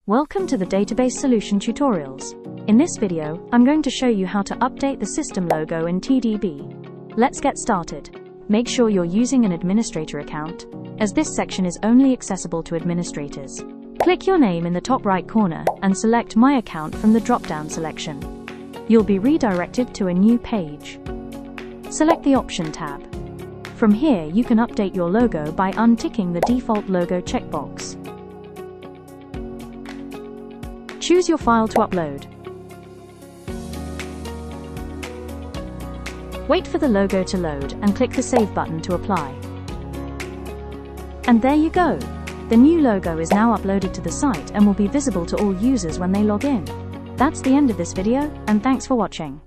Welcome to the Database Solution Tutorials. In this video, I'm going to show you how to update the system logo in TDB. Let's get started. Make sure you're using an administrator account, as this section is only accessible to administrators. Click your name in the top right corner and select My Account from the drop-down selection. You'll be redirected to a new page. Select the Option tab. From here, you can update your logo by unticking the default logo checkbox. Choose your file to upload. Wait for the logo to load and click the Save button to apply. And there you go! The new logo is now uploaded to the site and will be visible to all users when they log in. That's the end of this video, and thanks for watching.